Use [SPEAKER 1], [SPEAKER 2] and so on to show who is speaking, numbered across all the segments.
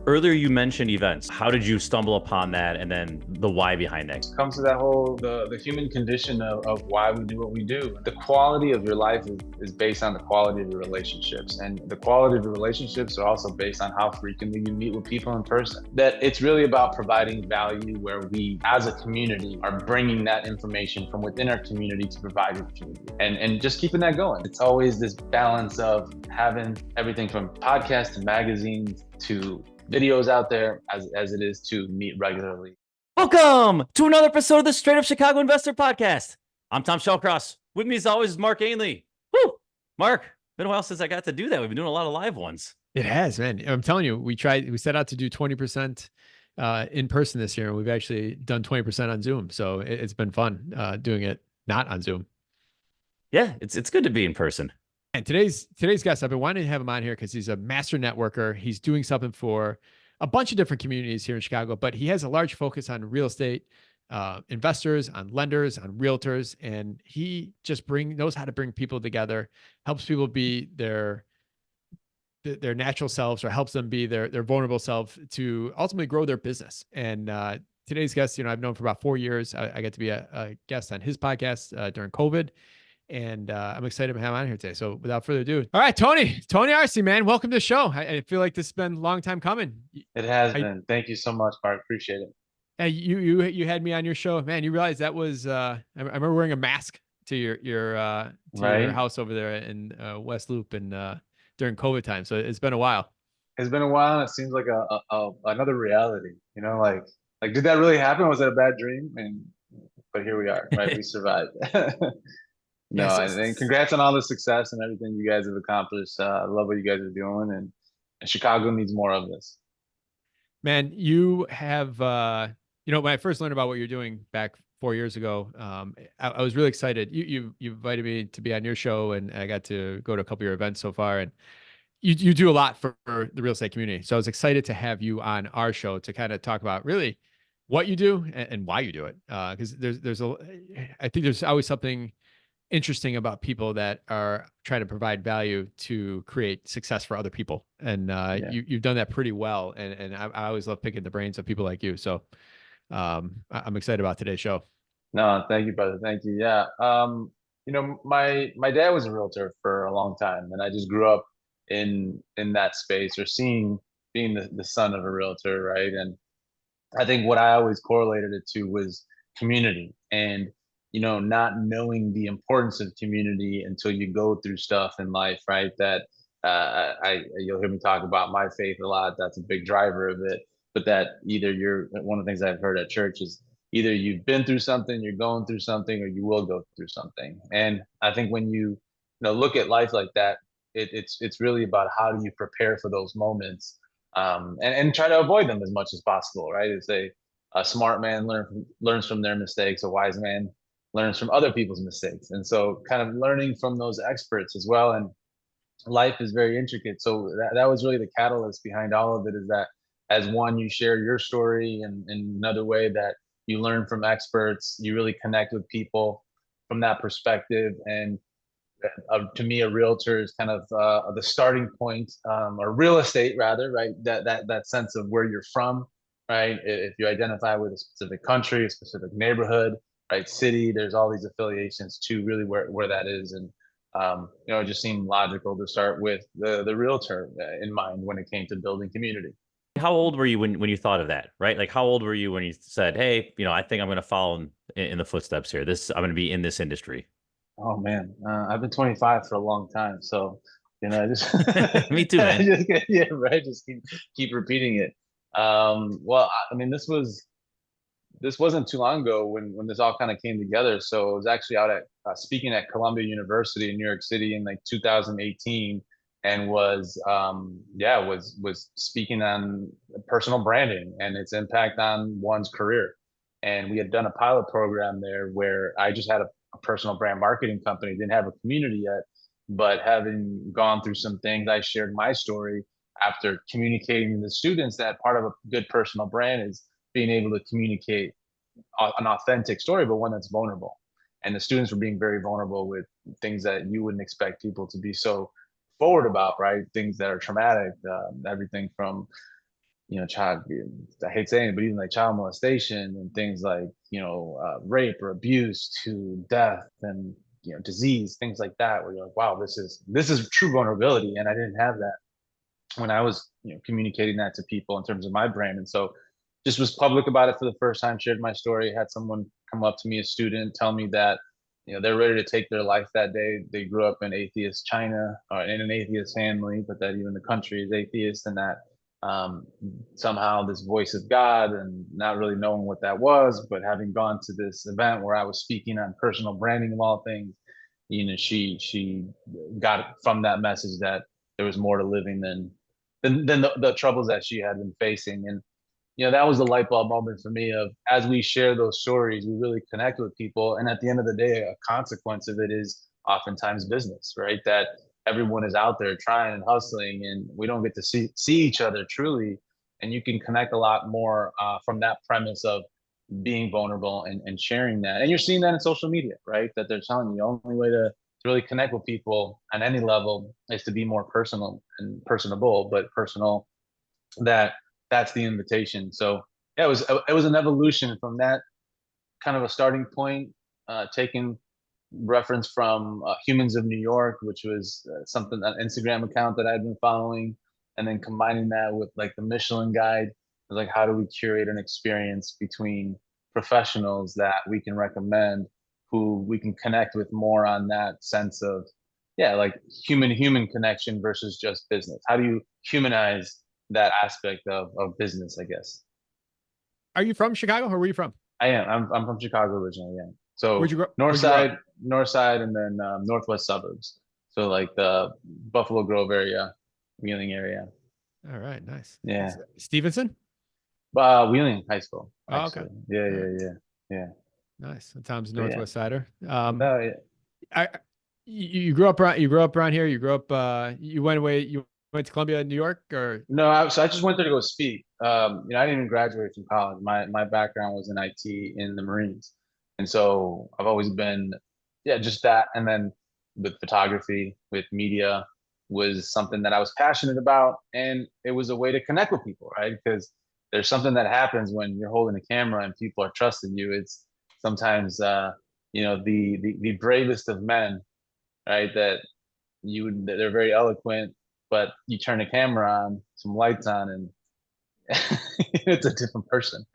[SPEAKER 1] Earlier, you mentioned events. How did you stumble upon that, and then the why behind it?
[SPEAKER 2] Comes to that whole the human condition of why we do what we do. The quality of your life is based on the quality of your relationships, and the quality of your relationships are also based on how frequently you meet with people in person. That it's really about providing value where we as a community are bringing that information from within our community to provide to the community, and just keeping that going. It's always this balance of having everything from podcasts to magazines to videos out there as it is to meet regularly.
[SPEAKER 1] Welcome to another episode of the Straight Up Chicago Investor Podcast. I'm Tom Shellcross. With me, as always, is Mark Ainley. Woo! Mark, been a while since I got to do that. We've been doing a lot of live ones.
[SPEAKER 3] It has, man. I'm telling you, we set out to do 20% in person this year, and we've actually done 20% on Zoom. So it's been fun doing it not on Zoom.
[SPEAKER 1] Yeah, it's good to be in person.
[SPEAKER 3] And today's guest, I've been wanting to have him on here because he's a master networker. He's doing something for a bunch of different communities here in Chicago, but he has a large focus on real estate investors, on lenders, on realtors, and he just knows how to bring people together, helps people be their natural selves, or helps them be their vulnerable self to ultimately grow their business. And today's guest, I've known for about 4 years. I got to be a guest on his podcast during COVID. And I'm excited to have him on here today. So without further ado, all right, Tony Arce, man, welcome to the show. I feel like this has been a long time coming.
[SPEAKER 2] It has been. Thank you so much, Mark. Appreciate it.
[SPEAKER 3] Hey, you had me on your show, man. You realize that was I remember wearing a mask to your house over there in West Loop and during COVID time. So it's been a while.
[SPEAKER 2] It's been a while, and it seems like another reality. Like did that really happen? Was it a bad dream? But here we are, right? We survived. No, and congrats on all the success and everything you guys have accomplished. I love what you guys are doing, and Chicago needs more of this.
[SPEAKER 3] Man, you have, when I first learned about what you're doing back 4 years ago, I was really excited. You invited me to be on your show, and I got to go to a couple of your events so far, and you do a lot for the real estate community. So I was excited to have you on our show to kind of talk about really what you do and why you do it. Because I think there's always something interesting about people that are trying to provide value to create success for other people. And you've done that pretty well. And I always love picking the brains of people like you. So I'm excited about today's show.
[SPEAKER 2] No, thank you, brother. Thank you. Yeah. My dad was a realtor for a long time, and I just grew up in that space, or being the son of a realtor, right? And I think what I always correlated it to was community, and not knowing the importance of community until you go through stuff in life, right? That you'll hear me talk about my faith a lot. That's a big driver of it. But that one of the things I've heard at church is either you've been through something, you're going through something, or you will go through something. And I think when you look at life like that, it's really about how do you prepare for those moments, and try to avoid them as much as possible, right? It's a smart man learns from their mistakes. A wise man learns from other people's mistakes. And so kind of learning from those experts as well. And life is very intricate. So that was really the catalyst behind all of it, is that as one, you share your story, and in another way that you learn from experts, you really connect with people from that perspective. And to me, a realtor is kind of the starting point, or real estate rather, right? That sense of where you're from, right? If you identify with a specific country, a specific neighborhood, right, city, there's all these affiliations to really where that is. And it just seemed logical to start with the realtor in mind when it came to building community.
[SPEAKER 1] How old were you when you thought of that, right? Like, how old were you when you said, hey, I think I'm going to follow in the footsteps here. I'm going to be in this industry.
[SPEAKER 2] Oh man, I've been 25 for a long time, so I just
[SPEAKER 1] me too, man.
[SPEAKER 2] Just keep repeating it. Well, I mean, this wasn't too long ago when this all kind of came together. So I was actually out at speaking at Columbia University in New York City in like 2018, and was speaking on personal branding and its impact on one's career. And we had done a pilot program there where I just had a personal brand marketing company, didn't have a community yet, but having gone through some things, I shared my story after communicating to the students that part of a good personal brand is being able to communicate an authentic story, but one that's vulnerable. And the students were being very vulnerable with things that you wouldn't expect people to be so forward about, right? Things that are traumatic, everything from child, I hate saying it, but even like child molestation and things like, rape or abuse to death and, disease, things like that, where you're like, wow, this is true vulnerability. And I didn't have that when I was, communicating that to people in terms of my brand. And so just was public about it for the first time, shared my story, had someone come up to me, a student, tell me that, they're ready to take their life that day. They grew up in atheist China or in an atheist family, but that even the country is atheist, and that somehow this voice of God, and not really knowing what that was, but having gone to this event where I was speaking on personal branding of all things, she got from that message that there was more to living than the troubles that she had been facing. And that was the light bulb moment for me of, as we share those stories, we really connect with people. And at the end of the day, a consequence of it is oftentimes business, right? That everyone is out there trying and hustling, and we don't get to see each other truly. And you can connect a lot more from that premise of being vulnerable and sharing that. And you're seeing that in social media, right? That they're telling you the only way to really connect with people on any level is to be more personal and personable, but personal, that's the invitation. So yeah, it was an evolution from that kind of a starting point, taking reference from Humans of New York, which was something, an Instagram account that I'd been following, and then combining that with like the Michelin Guide. Like, how do we curate an experience between professionals that we can recommend, who we can connect with more on that sense of, yeah, like human to human connection versus just business. How do you humanize that aspect of business, I guess?
[SPEAKER 3] Are you from Chicago, or where are you from?
[SPEAKER 2] I am. I'm from Chicago originally. Yeah. So
[SPEAKER 3] Where'd you grow?
[SPEAKER 2] north
[SPEAKER 3] Where'd you grow up?
[SPEAKER 2] side, north side, and then northwest suburbs. So like the Buffalo Grove area, Wheeling area.
[SPEAKER 3] All right, nice.
[SPEAKER 2] Yeah.
[SPEAKER 3] Stevenson?
[SPEAKER 2] Wheeling High School,
[SPEAKER 3] Oh, okay.
[SPEAKER 2] actually. Yeah,
[SPEAKER 3] All
[SPEAKER 2] yeah,
[SPEAKER 3] right.
[SPEAKER 2] yeah, yeah.
[SPEAKER 3] Nice. Tom's a
[SPEAKER 2] But yeah.
[SPEAKER 3] Northwest Sider.
[SPEAKER 2] Yeah.
[SPEAKER 3] I you grew up around here. You grew up. You went away. You went to Columbia, New York, or
[SPEAKER 2] No, so I just went there to go speak. I didn't even graduate from college. My background was in IT in the Marines, and so I've always been, yeah, just that. And then with photography, with media, was something that I was passionate about, and it was a way to connect with people, right? Because there's something that happens when you're holding a camera and people are trusting you. It's sometimes, the bravest of men, right? They're very eloquent, but you turn the camera on, some lights on, and it's a different person.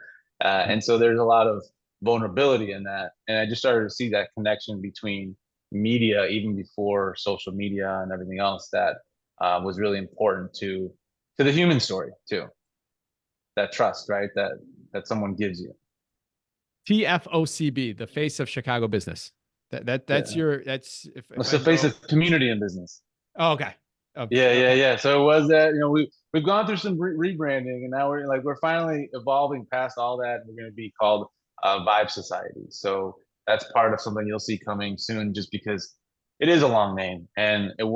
[SPEAKER 2] And so there's a lot of vulnerability in that. And I just started to see that connection between media, even before social media and everything else, that was really important to the human story too. That trust, right? That someone gives you.
[SPEAKER 3] TFOCB, the face of Chicago business. That's
[SPEAKER 2] Yeah.
[SPEAKER 3] that's if
[SPEAKER 2] It's
[SPEAKER 3] I
[SPEAKER 2] the face
[SPEAKER 3] know.
[SPEAKER 2] of community and business.
[SPEAKER 3] Oh, okay.
[SPEAKER 2] Yeah, yeah,
[SPEAKER 3] Okay.
[SPEAKER 2] yeah. So it was that, we've gone through some rebranding, and now we're finally evolving past all that. We're going to be called Vibe Society. So that's part of something you'll see coming soon, just because it is a long name, and that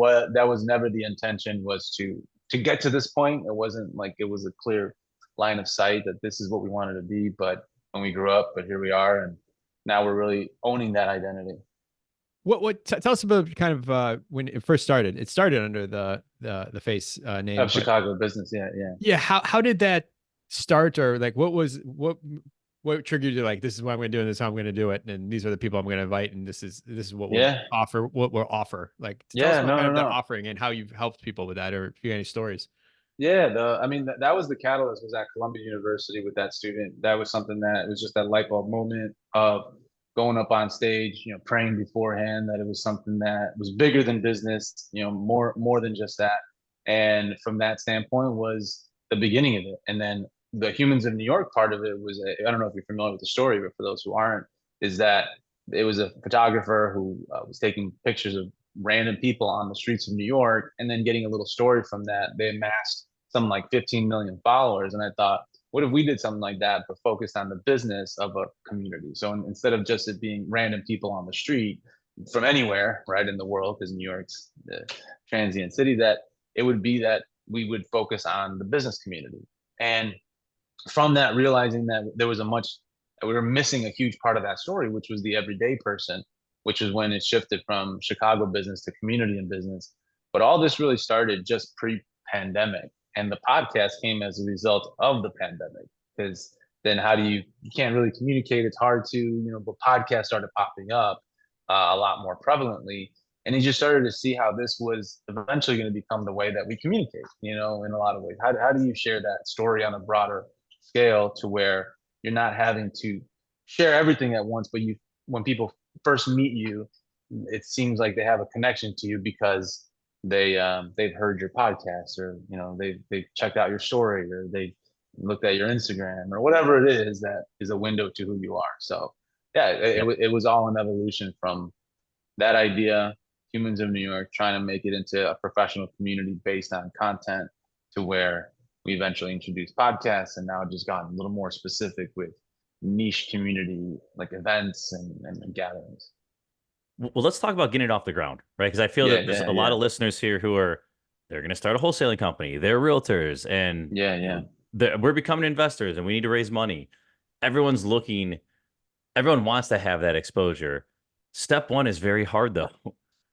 [SPEAKER 2] was never the intention, was to get to this point. It wasn't like it was a clear line of sight that this is what we wanted to be, but when we grew up, but here we are, and now we're really owning that identity.
[SPEAKER 3] Tell us about kind of when it first started. It started under the face name,
[SPEAKER 2] Of
[SPEAKER 3] but
[SPEAKER 2] Chicago business, yeah, yeah.
[SPEAKER 3] yeah, how did that start, or like what triggered you, like, this is what I'm going to do and this is how I'm going to do it, and these are the people I'm going to invite, and this is what
[SPEAKER 2] Yeah,
[SPEAKER 3] we'll offer. Like, tell us
[SPEAKER 2] yeah,
[SPEAKER 3] about
[SPEAKER 2] no,
[SPEAKER 3] kind
[SPEAKER 2] no,
[SPEAKER 3] of that
[SPEAKER 2] no.
[SPEAKER 3] offering and how you've helped people with that, or if you got any stories.
[SPEAKER 2] Yeah, I mean, that was the catalyst, was at Columbia University with that student. That was something that was just that light bulb moment of going up on stage, praying beforehand that it was something that was bigger than business, more than just that. And from that standpoint was the beginning of it. And then the Humans of New York part of it was, I don't know if you're familiar with the story, but for those who aren't, is that it was a photographer who was taking pictures of random people on the streets of New York, and then getting a little story from that. They amassed some like 15 million followers. And I thought, what if we did something like that, but focused on the business of a community? So instead of just it being random people on the street from anywhere, right, in the world, because New York's the transient city, that it would be that we would focus on the business community. And from that, realizing that we were missing a huge part of that story, which was the everyday person, which is when it shifted from Chicago business to community and business. But all this really started just pre-pandemic. And the podcast came as a result of the pandemic, because then how do you can't really communicate. It's hard to, but podcasts started popping up a lot more prevalently. And he just started to see how this was eventually going to become the way that we communicate, in a lot of ways. How do you share that story on a broader scale to where you're not having to share everything at once, but when people first meet you, it seems like they have a connection to you because they've heard your podcast, or they've checked out your story, or they looked at your Instagram, or whatever it is that is a window to who you are. So yeah, it was all an evolution from that idea, Humans of New York, trying to make it into a professional community based on content, to where we eventually introduced podcasts, and now just gotten a little more specific with niche community like events and gatherings.
[SPEAKER 1] Well, let's talk about getting it off the ground, right? Because I feel that there's a lot of listeners here who they're going to start a wholesaling company. They're realtors, and we're becoming investors, and we need to raise money. Everyone wants to have that exposure. Step one is very hard, though,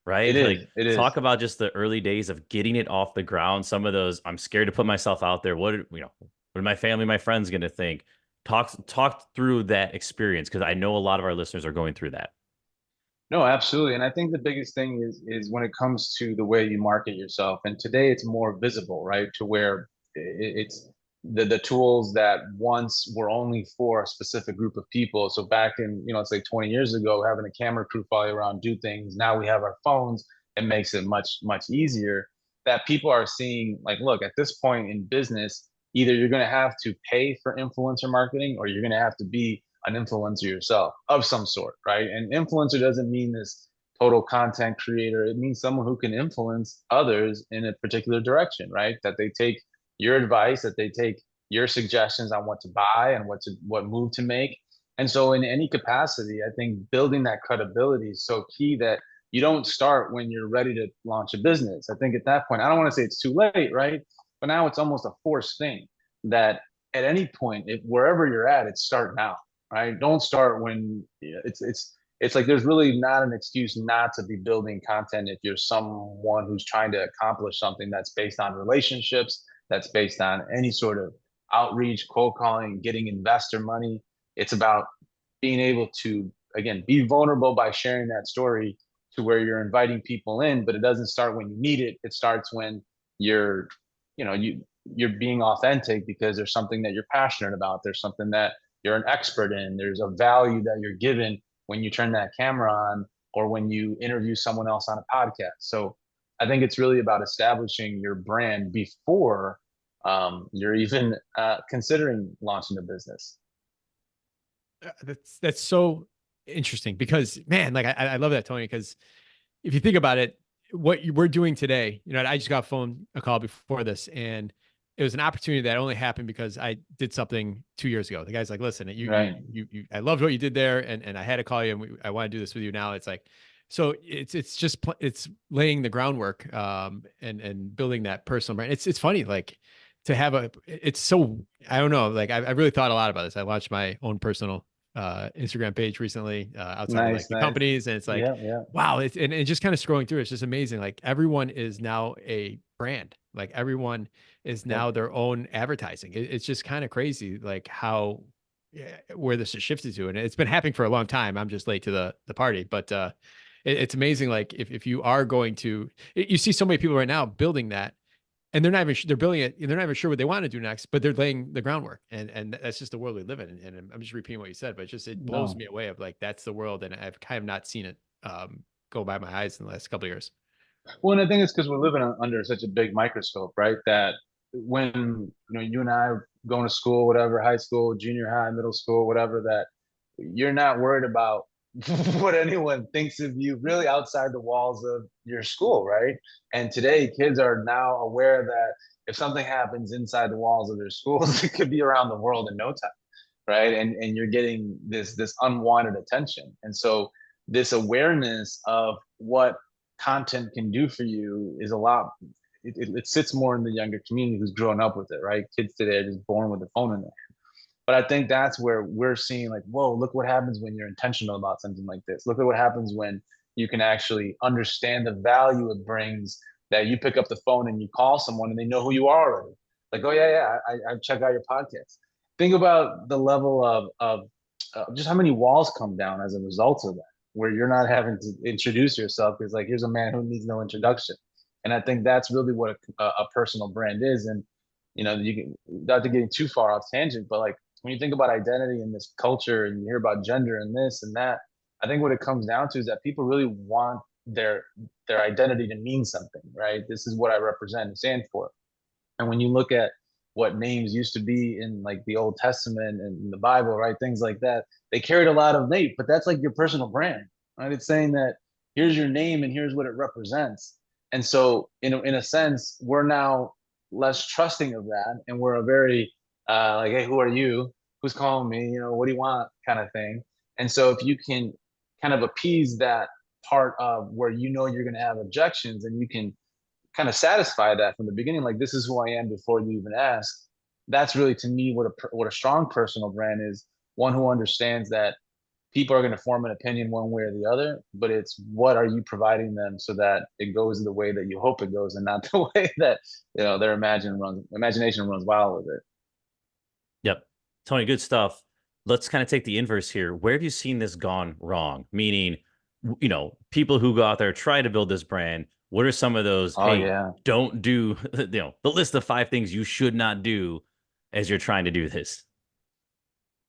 [SPEAKER 1] right?
[SPEAKER 2] It is.
[SPEAKER 1] Talk about just the early days of getting it off the ground. Some of those, I'm scared to put myself out there. What are my family, my friends going to think? Talk through that experience, because I know a lot of our listeners are going through that.
[SPEAKER 2] No, absolutely. And I think the biggest thing is when it comes to the way you market yourself. And today it's more visible, right? To where it's the tools that once were only for a specific group of people. So back in, let's say 20 years ago, having a camera crew follow you around, do things. Now we have our phones. It makes it much, much easier, that people are seeing, like, look, at this point in business, either you're going to have to pay for influencer marketing, or you're going to have to be an influencer yourself of some sort, right? And influencer doesn't mean this total content creator. It means someone who can influence others in a particular direction, right? That they take your advice, that they take your suggestions on what to buy and what move to make. And so in any capacity, I think building that credibility is so key, that you don't start when you're ready to launch a business. I think at that point, I don't want to say it's too late, right? But now it's almost a forced thing, that at any point, wherever you're at, it's start now. Right? Don't start when it's like there's really not an excuse not to be building content if you're someone who's trying to accomplish something that's based on relationships, that's based on any sort of outreach, cold calling, getting investor money. It's about being able to, again, be vulnerable by sharing that story, to where you're inviting people in, but it doesn't start when you need it. It starts when you're being authentic, because there's something that you're passionate about. There's something that you're an expert in. There's a value that you're given when you turn that camera on, or when you interview someone else on a podcast. So I think it's really about establishing your brand before you're even considering launching a business.
[SPEAKER 3] That's so interesting, because, man, like I love that, Tony, because if you think about it, what we're doing today, I just got a call before this, and it was an opportunity that only happened because I did something 2 years ago. The guy's like, listen, I loved what you did there, and I had to call you, and I want to do this with you now. It's like, so it's laying the groundwork, and building that personal brand. It's funny, like, to have it's so, I don't know, like, I really thought a lot about this. I launched my own personal Instagram page recently, outside of the companies, and it's like, wow, and just kind of scrolling through, it's just amazing. Like, everyone is now a brand. Like, everyone is now their own advertising. It's just kind of crazy, like, how where this has shifted to, and it's been happening for a long time. I'm just late to the party, but it's amazing. Like, if you are going to, you see so many people right now building that, and they're not even they're building it, and they're not even sure what they want to do next, but they're laying the groundwork, and that's just the world we live in. And I'm just repeating what you said, but it blows me away, of like, that's the world, and I've kind of not seen it go by my eyes in the last couple of years.
[SPEAKER 2] Well, and I think it's because we're living under such a big microscope, right? That when you and I are going to school, whatever, high school, junior high, middle school, whatever, that you're not worried about what anyone thinks of you really outside the walls of your school, right? And today, kids are now aware that if something happens inside the walls of their schools, it could be around the world in no time, right? And you're getting this unwanted attention. And so this awareness of what content can do for you is a lot. It sits more in the younger community who's grown up with it, right? Kids today are just born with a phone in their hand. But I think that's where we're seeing, like, whoa, look what happens when you're intentional about something like this. Look at what happens when you can actually understand the value it brings, that you pick up the phone and you call someone and they know who you are already. Like, oh yeah, I check out your podcast. Think about the level of just how many walls come down as a result of that, where you're not having to introduce yourself because like here's a man who needs no introduction. And I think that's really what a personal brand is. And you know, you can, not to getting too far off tangent, but like when you think about identity in this culture and you hear about gender and this and that, I think what it comes down to is that people really want their identity to mean something, right? This is what I represent and stand for. And when you look at what names used to be in like the Old Testament and the Bible, right? Things like that, they carried a lot of weight, but that's like your personal brand, right? It's saying that here's your name and here's what it represents. And so in a sense, we're now less trusting of that. And we're a very like, hey, who are you? Who's calling me? You know, what do you want? Kind of thing. And so if you can kind of appease that part of where you know you're going to have objections and you can kind of satisfy that from the beginning, like this is who I am before you even ask. That's really to me what a strong personal brand is. One who understands that people are going to form an opinion one way or the other, but it's what are you providing them so that it goes the way that you hope it goes and not the way that you know their imagination runs wild with it.
[SPEAKER 1] Yep. Tony, good stuff. Let's kind of take the inverse here. Where have you seen this gone wrong? Meaning, you know, people who go out there try to build this brand. What are some of those?
[SPEAKER 2] Oh,
[SPEAKER 1] hey,
[SPEAKER 2] yeah.
[SPEAKER 1] don't do, you know, the list of 5 things you should not do as you're trying to do this.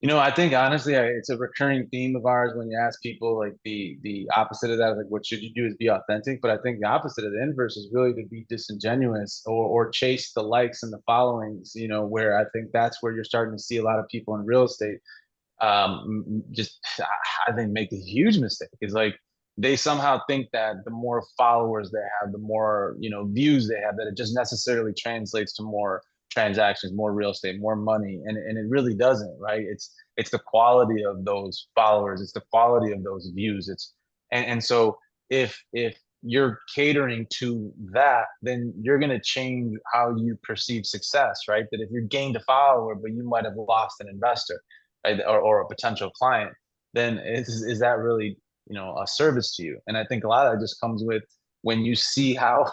[SPEAKER 2] You know, I think honestly, it's a recurring theme of ours when you ask people like the opposite of that, like what should you do is be authentic. But I think the opposite of the inverse is really to be disingenuous or chase the likes and the followings. You know, where I think that's where you're starting to see a lot of people in real estate just I think make a huge mistake. Is like they somehow think that the more followers they have, the more you know views they have, that it just necessarily translates to more transactions, more real estate, more money, and it really doesn't, right? It's the quality of those followers, it's the quality of those views. It's and so if you're catering to that, then you're going to change how you perceive success, right? That if you gained a follower, but you might have lost an investor, right? Or a potential client, then is that really you know a service to you? And I think a lot of that just comes with when you see how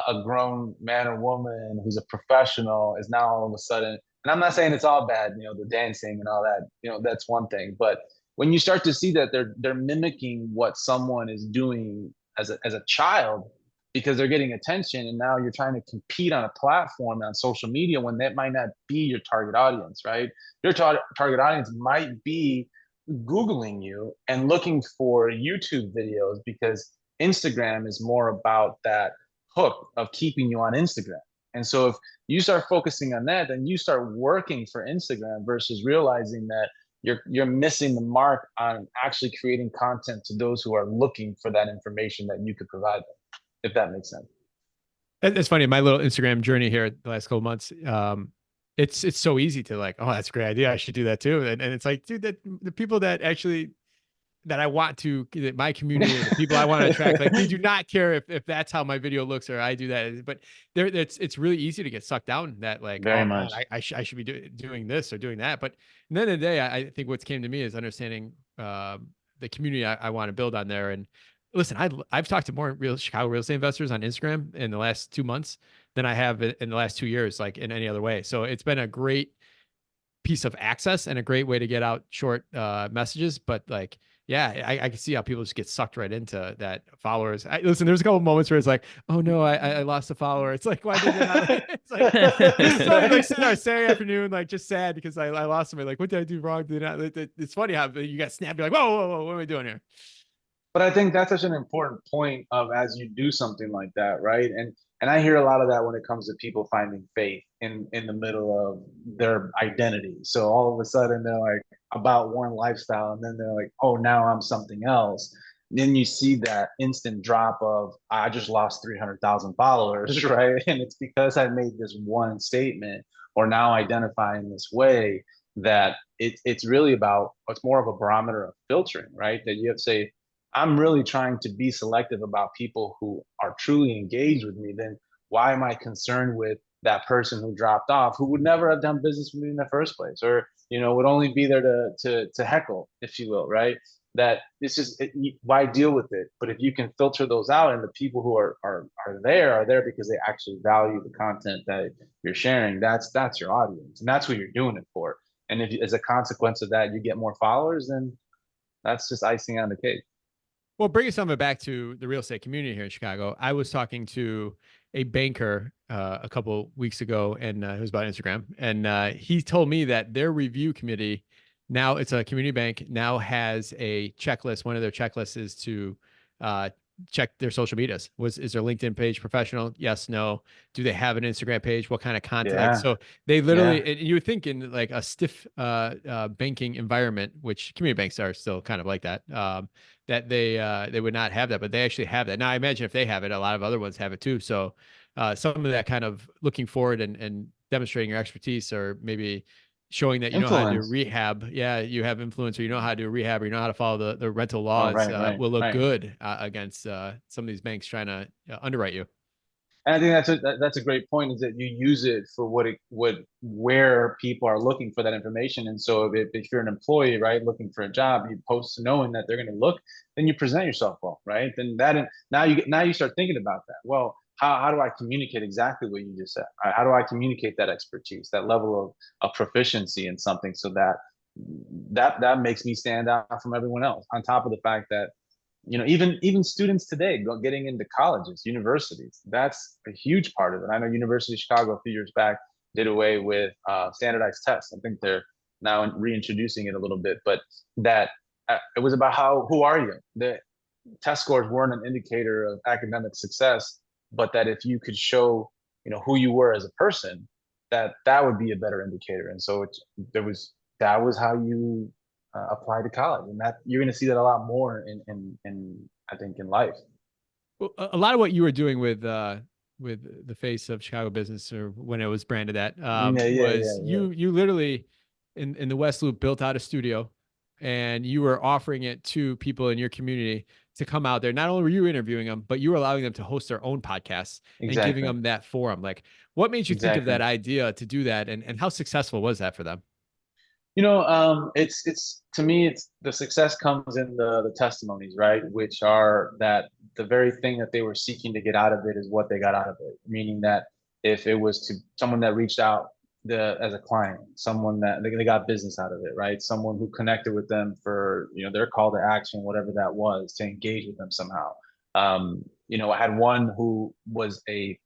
[SPEAKER 2] a grown man or woman who's a professional is now all of a sudden, and I'm not saying it's all bad, you know, the dancing and all that, you know, that's one thing. But when you start to see that they're mimicking what someone is doing as a child because they're getting attention, and now you're trying to compete on a platform on social media when that might not be your target audience, right? Your target audience might be Googling you and looking for YouTube videos because Instagram is more about that hook of keeping you on Instagram. And so if you start focusing on that, then you start working for Instagram versus realizing that you're missing the mark on actually creating content to those who are looking for that information that you could provide them, if that makes sense.
[SPEAKER 3] It's funny. My little Instagram journey here the last couple of months, it's so easy to like, oh, that's a great idea. I should do that too. And it's like, dude, that the people that actually that I want to, my community, the people I want to attract, like they do not care if that's how my video looks or I do that. But there, it's really easy to get sucked down that like,
[SPEAKER 2] Very
[SPEAKER 3] oh
[SPEAKER 2] much.
[SPEAKER 3] man, I should be doing this or doing that. But at the end of the day, I think what's came to me is understanding the community I want to build on there. And listen, I've talked to more Chicago real estate investors on Instagram in the last 2 months than I have in the last 2 years, like in any other way. So it's been a great piece of access and a great way to get out short messages. But like, yeah, I can see how people just get sucked right into that followers. Listen, there's a couple of moments where it's like, oh no, I lost a follower. It's like, why did you not? It's like, like sitting there Saturday afternoon, like just sad because I lost somebody. Like, what did I do wrong? It's funny how you got snapped. You're like, whoa, what am I doing here?
[SPEAKER 2] But I think that's such an important point of as you do something like that, right? And I hear a lot of that when it comes to people finding faith in the middle of their identity. So all of a sudden they're like about one lifestyle, and then they're like, oh, now I'm something else. Then you see that instant drop of I just lost 300,000 followers, right? And it's because I made this one statement or now identify in this way that it's really about it's more of a barometer of filtering, right? That you have to say, I'm really trying to be selective about people who are truly engaged with me, then why am I concerned with that person who dropped off who would never have done business with me in the first place, or you know would only be there to heckle, if you will, right? that it's just, why deal with it? But if you can filter those out, and the people who are there because they actually value the content that you're sharing, that's your audience, and that's what you're doing it for. And if as a consequence of that, you get more followers, then that's just icing on the cake.
[SPEAKER 3] Well, bringing something back to the real estate community here in Chicago, I was talking to a banker a couple weeks ago, and it was about Instagram, and he told me that their review committee, now it's a community bank, now has a checklist. One of their checklists is to check their social medias. Is their LinkedIn page professional? Yes, no. Do they have an Instagram page? What kind of content?
[SPEAKER 2] Yeah.
[SPEAKER 3] Like, so they literally, and you would think in like a stiff banking environment, which community banks are still kind of like that, that they would not have that, but they actually have that. Now, I imagine if they have it, a lot of other ones have it too. So some of that kind of looking forward and demonstrating your expertise, or maybe showing that you know how to do rehab. Yeah, you have influence, or you know how to do rehab, or you know how to follow the rental laws, will look good against some of these banks trying to underwrite you.
[SPEAKER 2] And I think that's a great point, is that you use it for where people are looking for that information. And so if you're an employee, right, looking for a job, you post knowing that they're going to look, then you present yourself well, right? Then now you start thinking about that. Well, how do I communicate exactly what you just said? How do I communicate that expertise, that level of proficiency in something, so that makes me stand out from everyone else, on top of the fact that, you know, even students today getting into colleges, universities, that's a huge part of it. I know University of Chicago a few years back did away with standardized tests. I think they're now reintroducing it a little bit, but that it was about who are you? The test scores weren't an indicator of academic success, but that if you could show, you know, who you were as a person, that would be a better indicator. And so that was how you apply to college, and that you're going to see that a lot more in I think in life.
[SPEAKER 3] Well, a lot of what you were doing with the face of Chicago business, or when it was branded that, you literally in the West Loop built out a studio, and you were offering it to people in your community to come out there. Not only were you interviewing them, but you were allowing them to host their own podcasts and giving them that forum. Like, what made you think of that idea to do that, and how successful was that for them?
[SPEAKER 2] You know, it's to me, it's the success comes in the testimonies, right? Which are that the very thing that they were seeking to get out of it is what they got out of it. Meaning that if it was to someone that reached out as a client, someone that they got business out of it, right? Someone who connected with them for, you know, their call to action, whatever that was, to engage with them somehow. You know, I had one who was a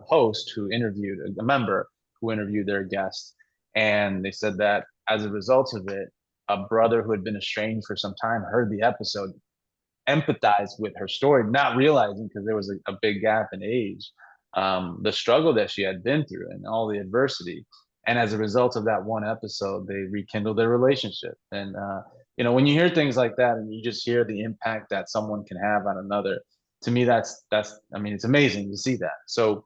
[SPEAKER 2] host who interviewed a member who interviewed their guest. And they said that as a result of it, a brother who had been estranged for some time heard the episode, empathized with her story, not realizing, because there was a big gap in age, the struggle that she had been through and all the adversity. And as a result of that one episode, they rekindled their relationship. And, you know, when you hear things like that and you just hear the impact that someone can have on another, to me, that's, I mean, it's amazing to see that. So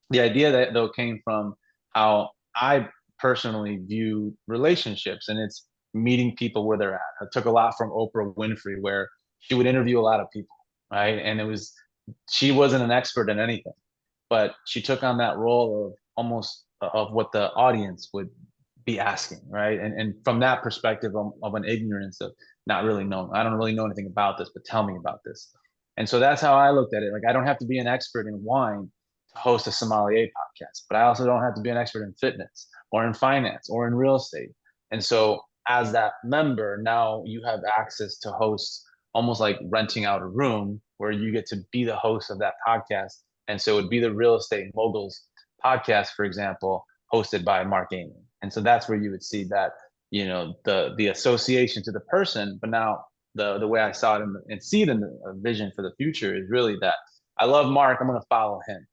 [SPEAKER 2] the idea that though came from how I personally view relationships, and it's meeting people where they're at. I took a lot from Oprah Winfrey, where she would interview a lot of people, right? And she wasn't an expert in anything, but she took on that role of almost of what the audience would be asking, right? And from that perspective of an ignorance of not really knowing, I don't really know anything about this, but tell me about this. And so that's how I looked at it. Like, I don't have to be an expert in wine to host a sommelier podcast, but I also don't have to be an expert in fitness or in finance or in real estate. And so as that member, now you have access to host, almost like renting out a room where you get to be the host of that podcast. And so it would be the Real Estate Moguls podcast, for example, hosted by Mark Amon. And so that's where you would see that, you know, the association to the person. But now the way I saw it and see it in the vision for the future is really that I love Mark, I'm going to follow him.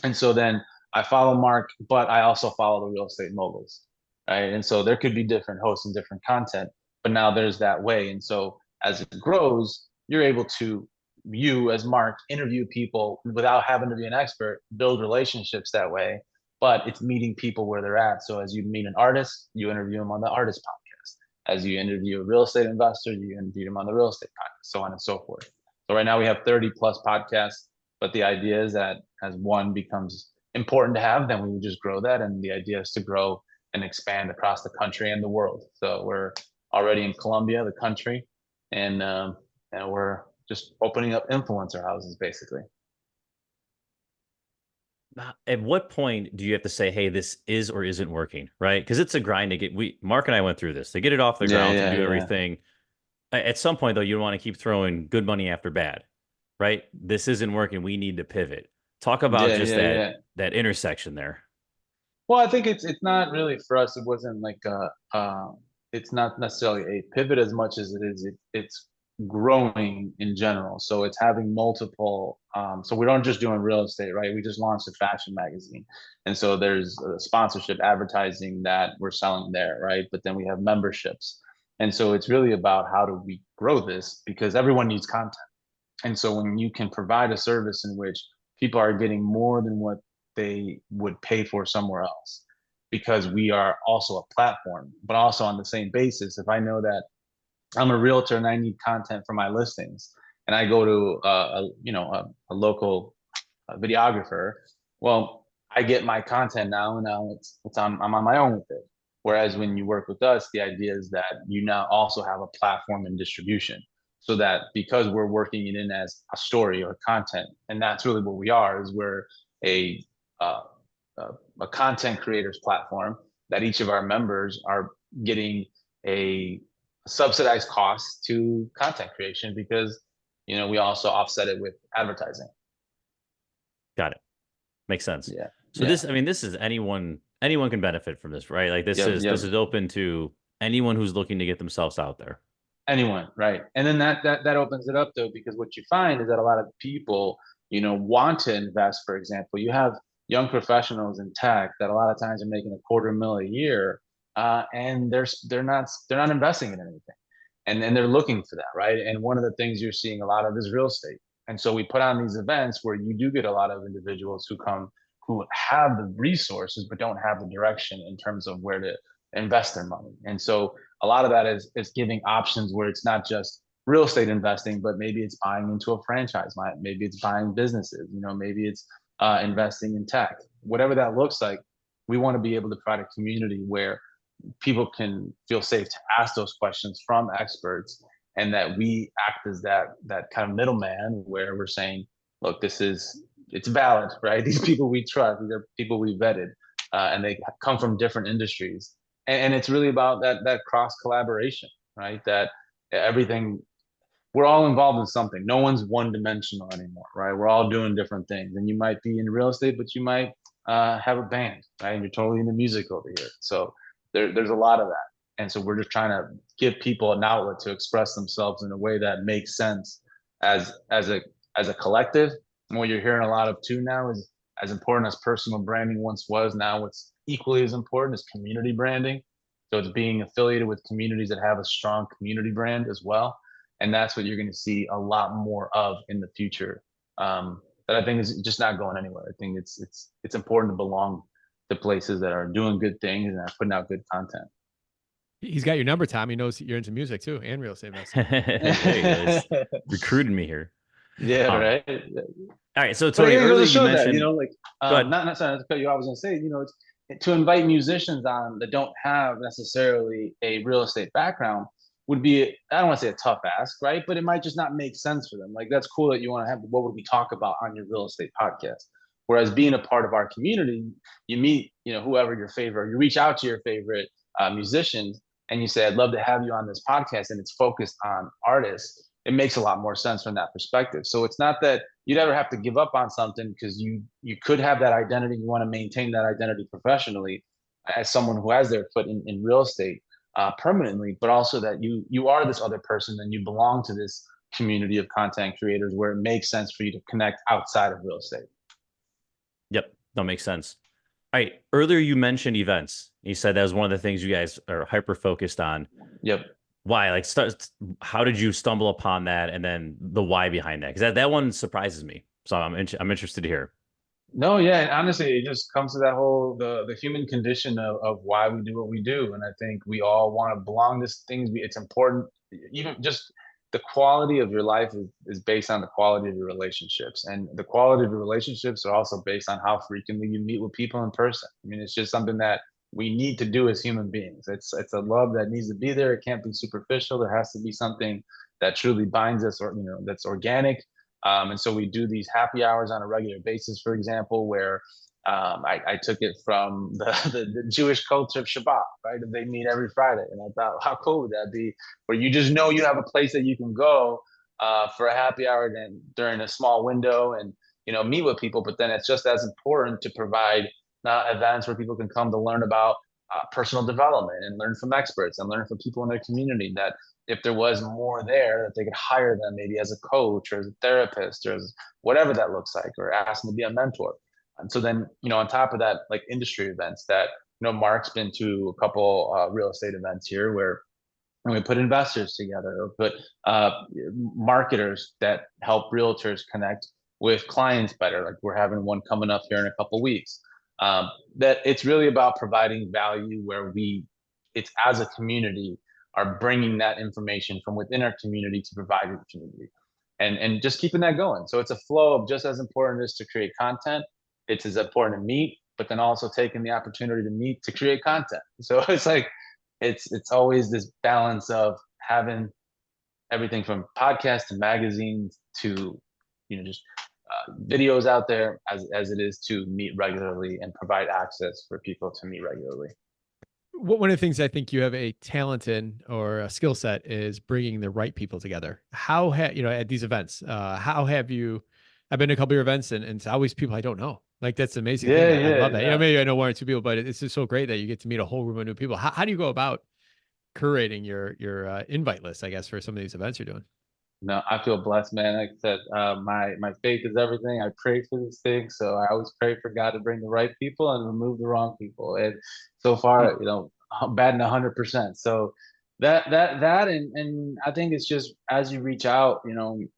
[SPEAKER 2] And so then I follow Mark, but I also follow the Real Estate Moguls, right? And so there could be different hosts and different content, but now there's that way. And so as it grows, you're able to, you as Mark, interview people without having to be an expert, build relationships that way, but it's meeting people where they're at. So as you meet an artist, you interview them on the artist podcast. As you interview a real estate investor, you interview them on the real estate podcast, so on and so forth. So right now we have 30 plus podcasts, but the idea is that as one becomes important to have, then we would just grow that. And the idea is to grow and expand across the country and the world. So we're already in Colombia, the country, and we're just opening up influencer houses basically.
[SPEAKER 1] At what point do you have to say, hey, this is or isn't working, right? Because it's a grind to get, Mark and I went through this, to get it off the ground, to do everything. At some point, though, you want to keep throwing good money after bad, right? This isn't working. We need to pivot. Talk about that intersection there.
[SPEAKER 2] Well, I think it's not really for us. It wasn't like it's not necessarily a pivot as much as it's growing in general. So it's having multiple. So we don't just doing real estate, right? We just launched a fashion magazine, and so there's sponsorship, advertising that we're selling there, right? But then we have memberships, and so it's really about how do we grow this, because everyone needs content. And so when you can provide a service in which people are getting more than what they would pay for somewhere else, because we are also a platform, but also on the same basis, if I know that I'm a realtor and I need content for my listings, and I go to a local videographer, well, I get my content now, and now I'm on my own with it. Whereas when you work with us, the idea is that you now also have a platform and distribution, so that because we're working it in as a story or content, and that's really what we are, is we're a uh, a content creators platform that each of our members are getting a subsidized cost to content creation, because we also offset it with advertising.
[SPEAKER 1] Got it. Makes sense.
[SPEAKER 2] Yeah.
[SPEAKER 1] So this is anyone can benefit from this, right? Like this is open to anyone who's looking to get themselves out there.
[SPEAKER 2] Anyone, right? And then that opens it up, though, because what you find is that a lot of people, want to invest. For example, you have young professionals in tech that a lot of times are making $250,000 a year, and they're not investing in anything, and then they're looking for that, right? And one of the things you're seeing a lot of is real estate. And so we put on these events where you do get a lot of individuals who come, who have the resources but don't have the direction in terms of where to invest their money. And so a lot of that is giving options where it's not just real estate investing, but maybe it's buying into a franchise, maybe it's buying businesses, maybe it's investing in tech, whatever that looks like. We want to be able to provide a community where people can feel safe to ask those questions from experts, and that we act as that kind of middleman, where we're saying, look, it's valid, right? These people we trust, these are people we vetted, and they come from different industries. And it's really about that cross collaboration, right? That everything, we're all involved in something. No one's one dimensional anymore, right? We're all doing different things. And you might be in real estate, but you might have a band, right? And you're totally in the music over here. So there's a lot of that. And so we're just trying to give people an outlet to express themselves in a way that makes sense as a collective. And what you're hearing a lot of too now is, as important as personal branding once was, now what's equally as important is community branding. So it's being affiliated with communities that have a strong community brand as well. And that's what you're going to see a lot more of in the future. That I think is just not going anywhere. I think it's important to belong to places that are doing good things and are putting out good content.
[SPEAKER 3] He's got your number, Tom. He knows you're into music too, and real estate investing.
[SPEAKER 1] Recruiting me here.
[SPEAKER 2] Yeah, right.
[SPEAKER 1] All right. So Tony, earlier you mentioned,
[SPEAKER 2] not sorry to cut you off. I was going to say, it's to invite musicians on that don't have necessarily a real estate background would be, I don't want to say a tough ask, right? But it might just not make sense for them. Like, that's cool that you want to have, what would we talk about on your real estate podcast? Whereas being a part of our community, you meet, whoever your favorite, you reach out to your favorite musicians and you say, I'd love to have you on this podcast, and it's focused on artists. It makes a lot more sense from that perspective. So it's not that you'd ever have to give up on something, because you could have that identity. You want to maintain that identity professionally as someone who has their foot in real estate permanently, but also that you are this other person and you belong to this community of content creators where it makes sense for you to connect outside of real estate.
[SPEAKER 1] Yep, that makes sense. All right. Earlier you mentioned events. You said that was one of the things you guys are hyper focused on.
[SPEAKER 2] Yep.
[SPEAKER 1] Why? Like, how did you stumble upon that, and then the why behind that? Because that one surprises me. So I'm interested to hear.
[SPEAKER 2] No, yeah, and honestly, it just comes to that whole the human condition of why we do what we do, and I think we all want to belong to things. It's important, even just the quality of your life is based on the quality of your relationships, and the quality of your relationships are also based on how frequently you meet with people in person. I mean, it's just something that we need to do as human beings. It's a love that needs to be there. It can't be superficial. There has to be something that truly binds us, or that's organic. And so we do these happy hours on a regular basis, for example, where I took it from the Jewish culture of Shabbat, right? They meet every Friday, and I thought, how cool would that be? Where you just know you have a place that you can go for a happy hour during a small window, and meet with people. But then it's just as important to provide events where people can come to learn about personal development and learn from experts and learn from people in their community. That if there was more there, that they could hire them maybe as a coach or as a therapist or as whatever that looks like, or ask them to be a mentor. And so then, on top of that, like industry events that, Mark's been to a couple real estate events here where we put investors together, or put marketers that help realtors connect with clients better. Like we're having one coming up here in a couple weeks. That it's really about providing value where it's as a community are bringing that information from within our community to provide to the community, and just keeping that going. So it's a flow of just as important as to create content. It's as important to meet, but then also taking the opportunity to meet to create content. So it's like, it's always this balance of having everything from podcasts to magazines to, just videos out there as it is to meet regularly and provide access for people to meet regularly.
[SPEAKER 3] One of the things I think you have a talent in, or a skill set, is bringing the right people together. How at these events, how have you, I've been to a couple of your events, and it's always people I don't know. Like, that's the amazing thing. I love that. Maybe I know one or two people, but it's just so great that you get to meet a whole room of new people. How do you go about curating your invite list, I guess, for some of these events you're doing?
[SPEAKER 2] No, I feel blessed, man. Like I said, my faith is everything. I pray for this thing, so I always pray for God to bring the right people and remove the wrong people. And so far, I'm batting 100%. So that and I think it's just, as you reach out,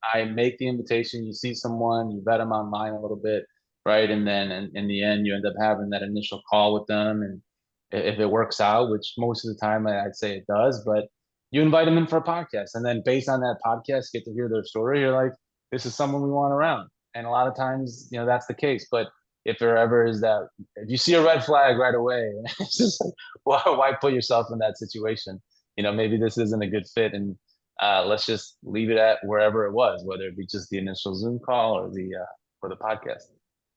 [SPEAKER 2] I make the invitation. You see someone, you vet them online a little bit, right? And then in the end, you end up having that initial call with them, and if it works out, which most of the time I'd say it does, but you invite them in for a podcast, and then based on that podcast, get to hear their story. You're like, this is someone we want around. And a lot of times, that's the case. But if there ever is that, if you see a red flag right away, it's just like, why put yourself in that situation? Maybe this isn't a good fit, and let's just leave it at wherever it was, whether it be just the initial Zoom call or the podcast.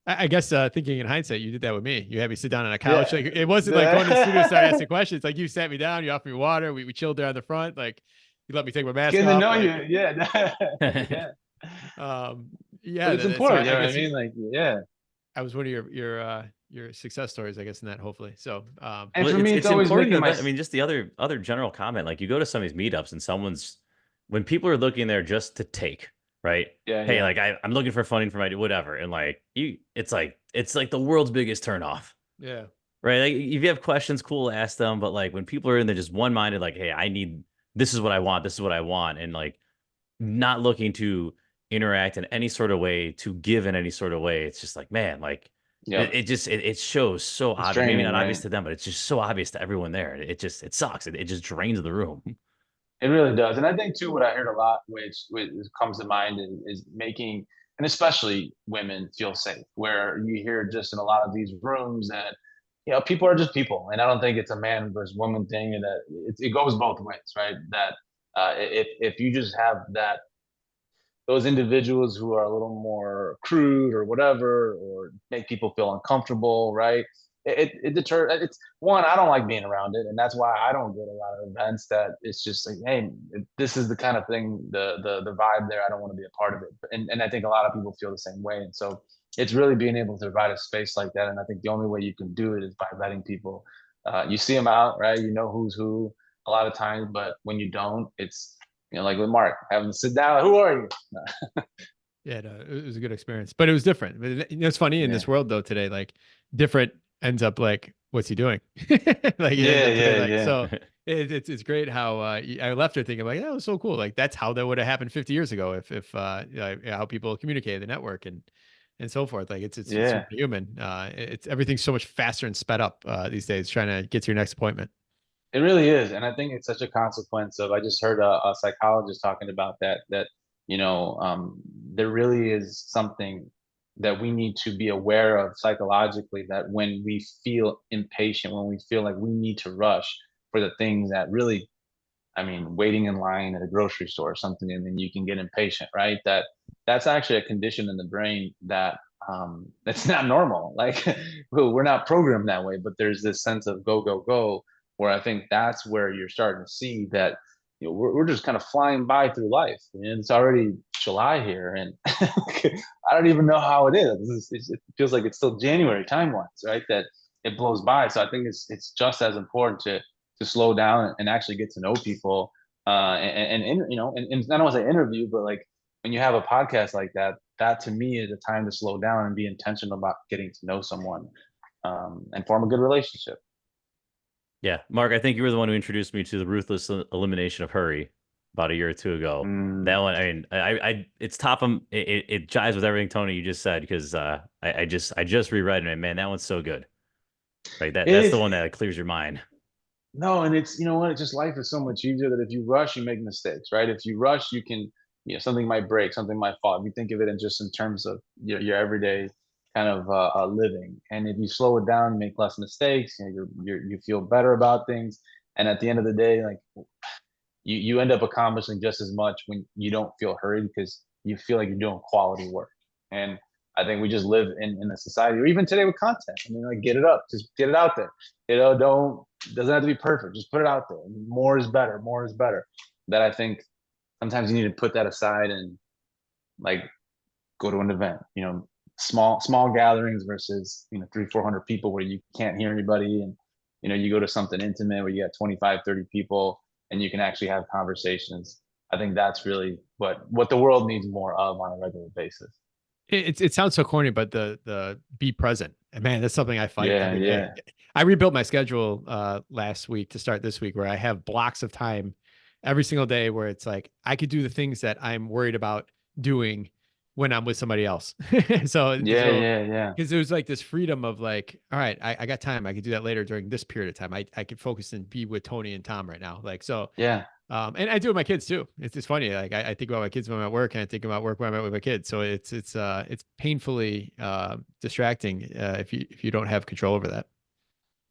[SPEAKER 3] I guess thinking in hindsight, you did that with me. You had me sit down on a couch. Like, it wasn't like going to the studio and start asking questions. Like, you sat me down, you offered me water, we chilled there on the front. Like, you let me take my mask off.
[SPEAKER 2] Getting to know
[SPEAKER 3] you.
[SPEAKER 2] Yeah.
[SPEAKER 3] Yeah.
[SPEAKER 2] But it's important. You know what I mean? Like, yeah.
[SPEAKER 3] I was one of your success stories, I guess, in that, hopefully. So,
[SPEAKER 2] and for me, it's always
[SPEAKER 1] important. I mean, just the other general comment, like, you go to some of these meetups and when people are looking there just to take, right?
[SPEAKER 2] Yeah.
[SPEAKER 1] Hey, like, I'm looking for funding for my whatever, and like it's like the world's biggest turnoff.
[SPEAKER 3] Yeah.
[SPEAKER 1] Right. Like, if you have questions, cool, ask them. But like, when people are in there just one-minded, like, hey, this is what I want, and like not looking to interact in any sort of way, to give in any sort of way, it's just like, man, like, it shows so obvious. Maybe not obvious to them, but it's just so obvious to everyone there. It sucks. It just drains the room.
[SPEAKER 2] It really does. And I think too, what I heard a lot, which comes to mind, is making, and especially women, feel safe, where you hear just in a lot of these rooms that, people are just people. And I don't think it's a man versus woman thing, and that it goes both ways, right? That if you just have those individuals who are a little more crude or whatever, or make people feel uncomfortable, right? It deters. It's one, I don't like being around it, and that's why I don't go to a lot of events. That it's just like, hey, this is the kind of thing, the vibe there. I don't want to be a part of it, and I think a lot of people feel the same way. And so it's really being able to provide a space like that. And I think the only way you can do it is by letting people. You see them out, right? You know who's who a lot of times, but when you don't, it's like with Mark, having to sit down. Who are you?
[SPEAKER 3] Yeah, no, it was a good experience, but it was different. But it's funny in this world though today, like, different ends up like, what's he doing? Like, so it's great how I left her thinking like, that was so cool. Like, that's how that would have happened 50 years ago if how people communicate, the network and so forth. Like, it's superhuman. It's everything's so much faster and sped up these days, trying to get to your next appointment.
[SPEAKER 2] It really is. And I think it's such a consequence of, I just heard a psychologist talking about that there really is something that we need to be aware of psychologically, that when we feel impatient, when we feel like we need to rush for the things that really, I mean, waiting in line at a grocery store or something, and then you can get impatient, right? That's actually a condition in the brain that that's not normal. Like we're not programmed that way, but there's this sense of go, go, go, where I think that's where you're starting to see that, you know, we're just kind of flying by through life, and it's already July here, and I don't even know how it is. It feels like it's still January time wise, right? That it blows by. So I think it's just as important to slow down and actually get to know people, and you know, and I don't want to say interview, but like when you have a podcast like that, that to me is a time to slow down and be intentional about getting to know someone, and form a good relationship.
[SPEAKER 1] Yeah, Mark, I think you were the one who introduced me to the ruthless elimination of hurry about a year or two ago. That one, I mean, it's top of it jives with everything, Tony, you just said, because I just reread it, and man, that one's so good. Right, that's the one that clears your mind.
[SPEAKER 2] No, and it's, you know what, it's just, life is so much easier that if you rush, you make mistakes, right? If you rush, you can, you know, something might break, something might fall. If you think of it in just in terms of your everyday kind of living, and if you slow it down, you make less mistakes, you know, you feel better about things, and at the end of the day, like you end up accomplishing just as much when you don't feel hurried, because you feel like you're doing quality work. And I think we just live in a society, or even today with content. I mean, like, get it up, just get it out there. You know, doesn't have to be perfect. Just put it out there. More is better. More is better. That I think sometimes you need to put that aside and like go to an event. You know, small gatherings versus, you know, 300-400 people where you can't hear anybody, and you know, you go to something intimate where you got 25-30 people and you can actually have conversations. I think that's really what the world needs more of on a regular basis.
[SPEAKER 3] It sounds so corny, but the be present, and man, that's something I fight every day.
[SPEAKER 2] Yeah.
[SPEAKER 3] I rebuilt my schedule last week to start this week, where I have blocks of time every single day where it's like I could do the things that I'm worried about doing when I'm with somebody else.
[SPEAKER 2] Yeah.
[SPEAKER 3] Because there's like this freedom of like, all right, I got time. I could do that later during this period of time. I could focus and be with Tony and Tom right now. Like, so
[SPEAKER 2] Yeah.
[SPEAKER 3] And I do it with my kids too. It's just funny. Like I think about my kids when I'm at work, and I think about work when I'm at with my kids. So it's painfully distracting if you don't have control over that.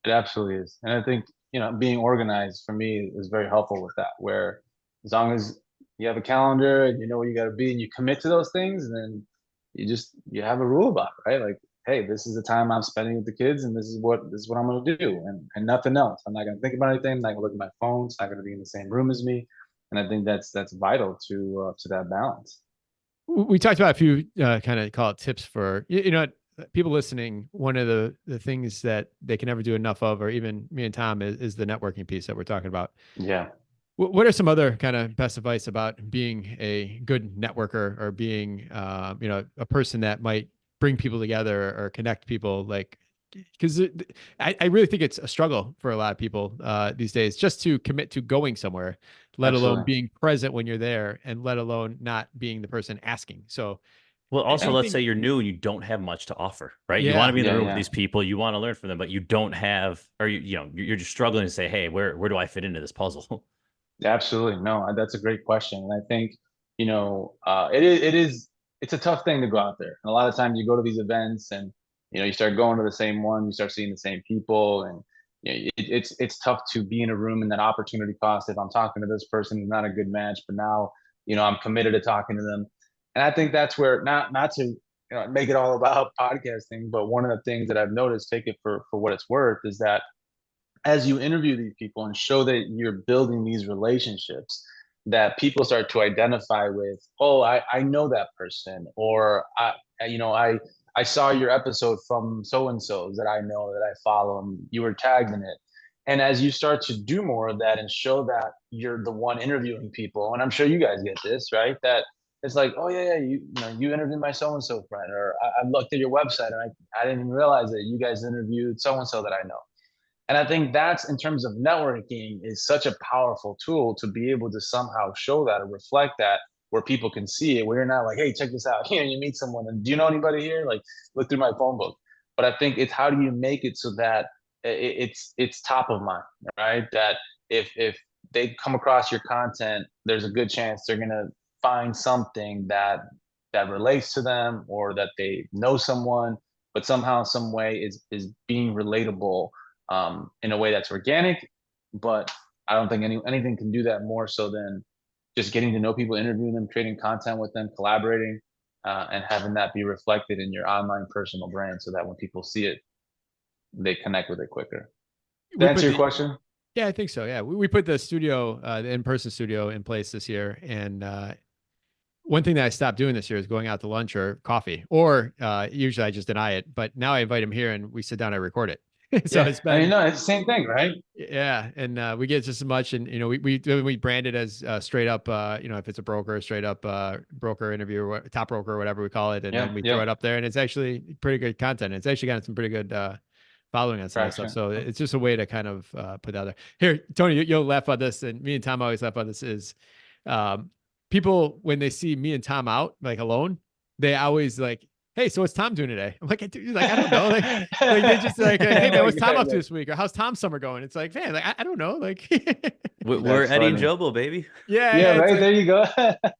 [SPEAKER 2] It absolutely is. And I think, you know, being organized for me is very helpful with that, where as long as you have a calendar and you know where you got to be and you commit to those things, and then you have a rule about it, right? Like, hey, this is the time I'm spending with the kids, and this is what I'm going to do, and nothing else. I'm not going to think about anything. I'm not going to look at my phone. It's not going to be in the same room as me. And I think that's vital to that balance.
[SPEAKER 3] We talked about a few kind of call it tips for, you know, people listening. One of the things that they can never do enough of, or even me and Tom, is the networking piece that we're talking about.
[SPEAKER 2] Yeah.
[SPEAKER 3] What are some other kind of best advice about being a good networker, or being, you know, a person that might bring people together or connect people? Like, because I really think it's a struggle for a lot of people these days just to commit to going somewhere, let alone being present when you're there, and let alone not being the person asking. So,
[SPEAKER 1] well, also, let's say you're new and you don't have much to offer, right?
[SPEAKER 3] Yeah.
[SPEAKER 1] You want to be in the room with these people, you want to learn from them, but you don't have, or you know, you're just struggling to say, hey, where do I fit into this puzzle?
[SPEAKER 2] Absolutely. No, that's a great question. And I think, you know, it's a tough thing to go out there. And a lot of times you go to these events and, you know, you start going to the same one, you start seeing the same people, and you know, it's tough to be in a room, and that opportunity cost. If I'm talking to this person who's not a good match, but now, you know, I'm committed to talking to them. And I think that's where, not to, you know, make it all about podcasting, but one of the things that I've noticed, take it for what it's worth, is that as you interview these people and show that you're building these relationships, that people start to identify with, oh, I know that person, or you know, I saw your episode from so and so that I know, that I follow, and you were tagged in it. And as you start to do more of that and show that you're the one interviewing people, and I'm sure you guys get this, right? That it's like, oh yeah, you know, you interviewed my so and so friend, or I looked at your website and I didn't even realize that you guys interviewed so and so that I know. And I think that's, in terms of networking, is such a powerful tool to be able to somehow show that or reflect that, where people can see it, where you're not like, hey, check this out. Here, you meet someone and do you know anybody here? Like, look through my phone book. But I think it's, how do you make it so that it's top of mind, right? That if they come across your content, there's a good chance they're gonna find something that that relates to them or that they know someone, but somehow, some way is being relatable in a way that's organic. But I don't think anything can do that more so than just getting to know people, interviewing them, creating content with them, collaborating, and having that be reflected in your online personal brand, so that when people see it, they connect with it quicker. To answer your question?
[SPEAKER 3] Yeah, I think so. Yeah, we put the studio, the in-person studio, in place this year, and one thing that I stopped doing this year is going out to lunch or coffee, or usually I just deny it. But now I invite him here, and we sit down and record it. So
[SPEAKER 2] yeah.
[SPEAKER 3] it's been,
[SPEAKER 2] I mean, no, it's the same thing, right?
[SPEAKER 3] Yeah, and we get just as much, and we brand it as straight up, if it's a broker, straight up broker interview, or top broker, or whatever we call it, and then we throw it up there, and it's actually pretty good content. It's actually gotten some pretty good following on some of that stuff. So it's just a way to kind of put that out there. Here, Tony, you'll laugh on this, and me and Tom always laugh on this. Is people, when they see me and Tom out like alone, they always like, hey, so what's Tom doing today? I'm like, dude, I don't know. Like they just like, hey man, what's Tom up to this week? Or how's Tom's summer going? It's like, man, like I don't know. Like
[SPEAKER 1] we're Eddie and Jobo, baby.
[SPEAKER 2] Yeah, right. Like, there you go.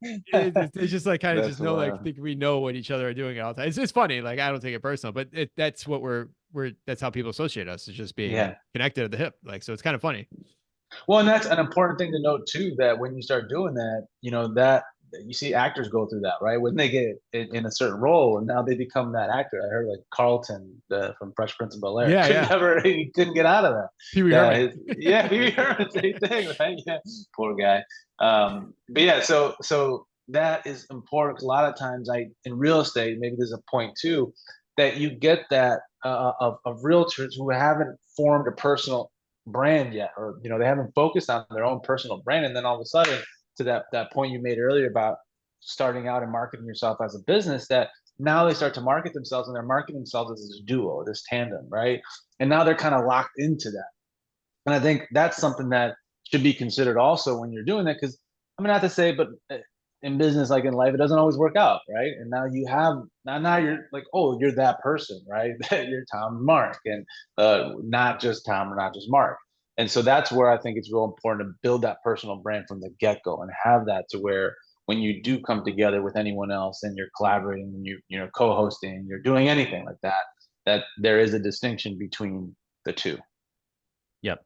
[SPEAKER 3] It's just like kind of just know, like, think we know what each other are doing all the time. It's funny. Like I don't take it personal, but that's what we're that's how people associate us, is just being connected at the hip. Like, so it's kind of funny.
[SPEAKER 2] Well, and that's an important thing to note too, that when you start doing that, that you see actors go through that, right? When they get in a certain role and now they become that actor. I heard like Carlton from Fresh Prince of Bel-Air. He couldn't get out of that.
[SPEAKER 3] Pee Wee Herman.
[SPEAKER 2] Pee Wee Herman, same thing, right? Yeah, poor guy. But yeah, so that is important. A lot of times, in real estate, maybe there's a point too, that you get that of realtors who haven't formed a personal brand yet, or they haven't focused on their own personal brand, and then all of a sudden, to that point you made earlier about starting out and marketing yourself as a business, that now they start to market themselves, and they're marketing themselves as this duo, this tandem, right? And now they're kind of locked into that. And I think that's something that should be considered also when you're doing that, because I mean, not to say, but in business, like in life, it doesn't always work out, right? And now now you're like, oh, you're that person, right? You're Tom and Mark, and not just Tom or not just Mark. And so that's where I think it's real important to build that personal brand from the get-go, and have that to where when you do come together with anyone else and you're collaborating and you're co-hosting, you're doing anything like that, that there is a distinction between the two.
[SPEAKER 1] Yep.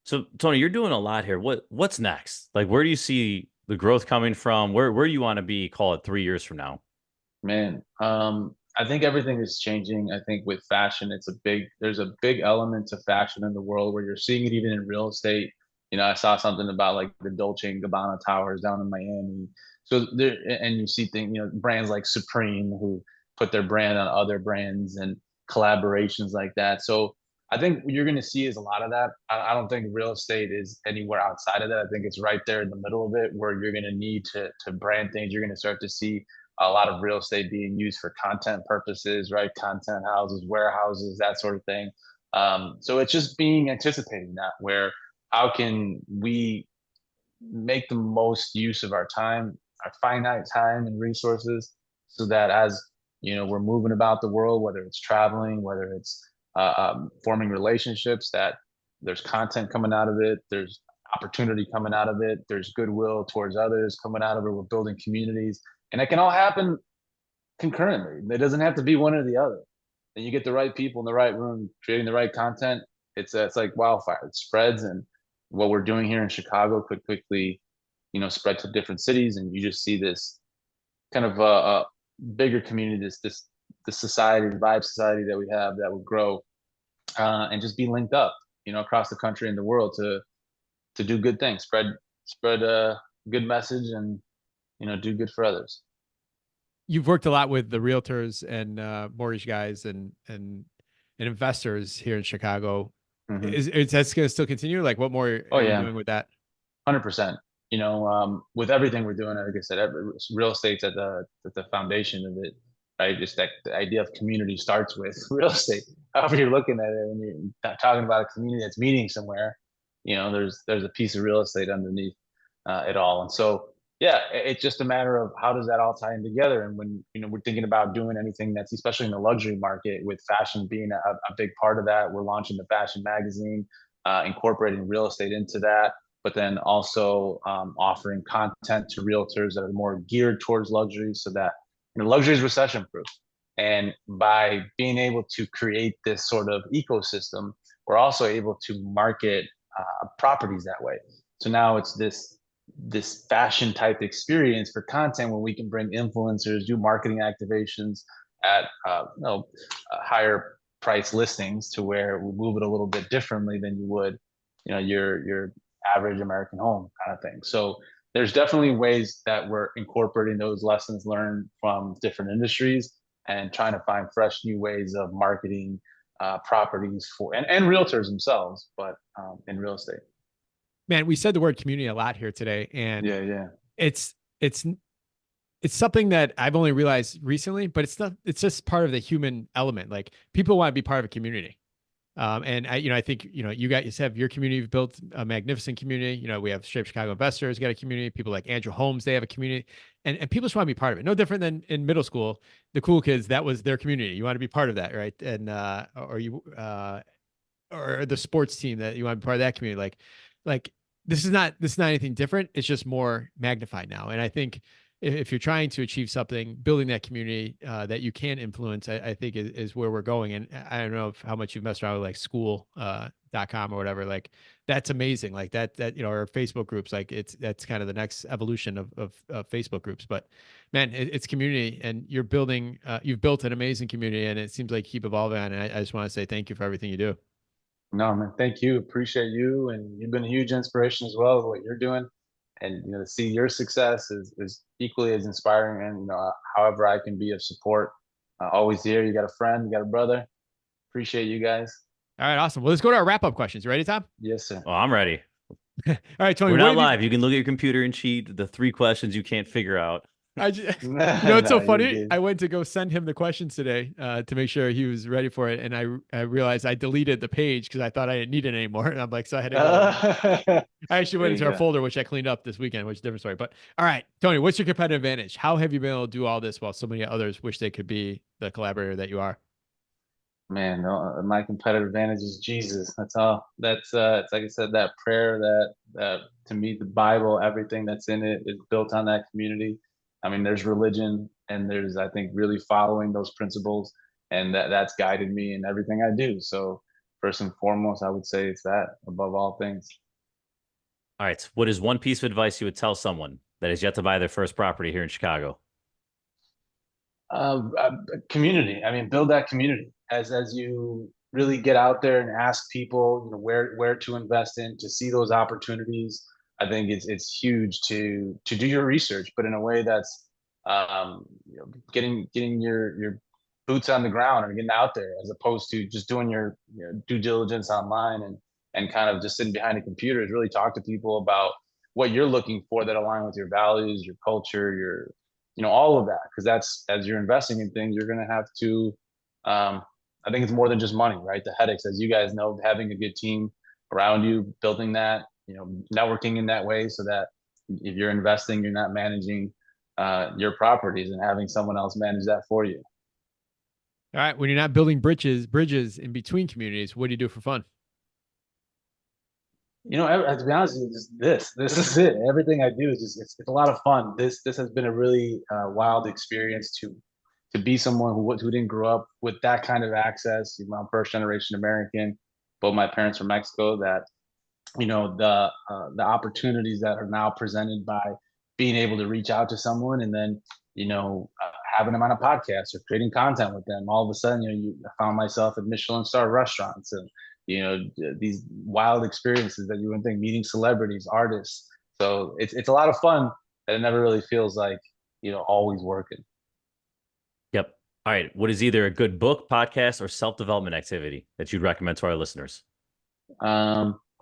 [SPEAKER 1] So Tony, you're doing a lot here. What's next? Like, where do you see the growth coming from? Where do you want to be, call it 3 years from now?
[SPEAKER 2] Man, I think everything is changing. I think with fashion, there's a big element to fashion in the world where you're seeing it even in real estate. I saw something about like the Dolce & Gabbana towers down in Miami. So there, and you see things, brands like Supreme who put their brand on other brands, and collaborations like that. So I think what you're going to see is a lot of that. I don't think real estate is anywhere outside of that. I think it's right there in the middle of it, where you're going to need to brand things. You're going to start to see a lot of real estate being used for content purposes, right? Content houses, warehouses, that sort of thing. So it's just anticipating that, where how can we make the most use of our time, our finite time and resources, so that as we're moving about the world, whether it's traveling, whether it's forming relationships, that there's content coming out of it, there's opportunity coming out of it, there's goodwill towards others coming out of it. We're building communities, and it can all happen concurrently. It doesn't have to be one or the other. And you get the right people in the right room, creating the right content. It's like wildfire. It spreads, and what we're doing here in Chicago could quickly, spread to different cities, and you just see this kind of a bigger community, the society, the vibe society that we have, that will grow and just be linked up, across the country and the world to do good things, spread a good message, and do good for others.
[SPEAKER 3] You've worked a lot with the realtors and mortgage guys and investors here in Chicago. Mm-hmm. Is that going to still continue? Like, what more are you doing with that?
[SPEAKER 2] 100%. With everything we're doing, like I said, real estate's at the foundation of it, right? Just that the idea of community starts with real estate. However you're looking at it, when you're talking about a community that's meeting somewhere, there's a piece of real estate underneath it all. And so, yeah, it's just a matter of how does that all tie in together. And when we're thinking about doing anything that's, especially in the luxury market, with fashion being a big part of that, we're launching the fashion magazine, incorporating real estate into that, but then also offering content to realtors that are more geared towards luxury, so that luxury is recession proof. And by being able to create this sort of ecosystem, we're also able to market properties that way. So now it's this fashion type experience for content where we can bring influencers, do marketing activations at higher price listings, to where we move it a little bit differently than you would, your average American home kind of thing. So there's definitely ways that we're incorporating those lessons learned from different industries and trying to find fresh new ways of marketing properties for and realtors themselves, but in real estate.
[SPEAKER 3] Man, we said the word community a lot here today, and
[SPEAKER 2] yeah,
[SPEAKER 3] it's something that I've only realized recently, but it's just part of the human element. Like, people want to be part of a community. And I think, you guys have your community. You've built a magnificent community. We have Straight Chicago Investors got a community. People like Andrew Holmes, they have a community, and people just want to be part of it. No different than in middle school, the cool kids, that was their community. You want to be part of that, right? And or the sports team, that you want to be part of that community. Like this is not anything different. It's just more magnified now. And I think if you're trying to achieve something, building that community that you can influence, I think is where we're going. And I don't know how much you've messed around with like school.com or whatever. Like, that's amazing. Like that, or Facebook groups, like that's kind of the next evolution of Facebook groups. But man, it's community, and you've built an amazing community, and it seems like you keep evolving on it. I just want to say thank you for everything you do.
[SPEAKER 2] No, man, thank you. Appreciate you. And you've been a huge inspiration as well of what you're doing. And, to see your success is equally as inspiring. And, however I can be of support, always here. You got a friend, you got a brother. Appreciate you guys.
[SPEAKER 3] All right, awesome. Well, let's go to our wrap-up questions. You ready, Tom?
[SPEAKER 2] Yes, sir.
[SPEAKER 1] Oh, I'm ready.
[SPEAKER 3] All right, Tony.
[SPEAKER 1] We're not live. You can look at your computer and cheat the 3 questions you can't figure out.
[SPEAKER 3] It's so funny. I went to go send him the questions today to make sure he was ready for it, and I realized I deleted the page because I thought I didn't need it anymore. And I'm like, so I had to go. I actually went into our folder, which I cleaned up this weekend, which is a different story. But all right, Tony, what's your competitive advantage? How have you been able to do all this while so many others wish they could be the collaborator that you are?
[SPEAKER 2] Man, no, my competitive advantage is Jesus. That's all. That's it's like I said, that prayer, that to me, the Bible, everything that's in it is built on that community. I mean, there's religion, and there's, I think, really following those principles, and that's guided me in everything I do. So first and foremost, I would say it's that above all things.
[SPEAKER 1] All right. What is one piece of advice you would tell someone that has yet to buy their first property here in Chicago?
[SPEAKER 2] Community. I mean, build that community as you really get out there and ask people, where to invest in, to see those opportunities. I think it's huge to do your research, but in a way that's getting your boots on the ground and getting out there, as opposed to just doing your due diligence online and kind of just sitting behind a computer. Is really talk to people about what you're looking for that align with your values, your culture, your all of that, because that's, as you're investing in things, you're going to have to. I think it's more than just money, right? The headaches, as you guys know, having a good team around you, building that. Networking in that way, so that if you're investing, you're not managing your properties and having someone else manage that for you.
[SPEAKER 3] All right. When you're not building bridges in between communities, what do you do for fun?
[SPEAKER 2] To be honest with you, just this is it. Everything I do is just, it's a lot of fun. This has been a really wild experience to be someone who didn't grow up with that kind of access. I'm first generation American. Both my parents are Mexico. That the opportunities that are now presented by being able to reach out to someone, and then having them on a podcast or creating content with them. All of a sudden, I found myself at Michelin star restaurants, and these wild experiences that you wouldn't think, meeting celebrities, artists. So it's a lot of fun, and it never really feels like always working.
[SPEAKER 1] Yep. All right. What is either a good book, podcast, or self-development activity that you'd recommend to our listeners?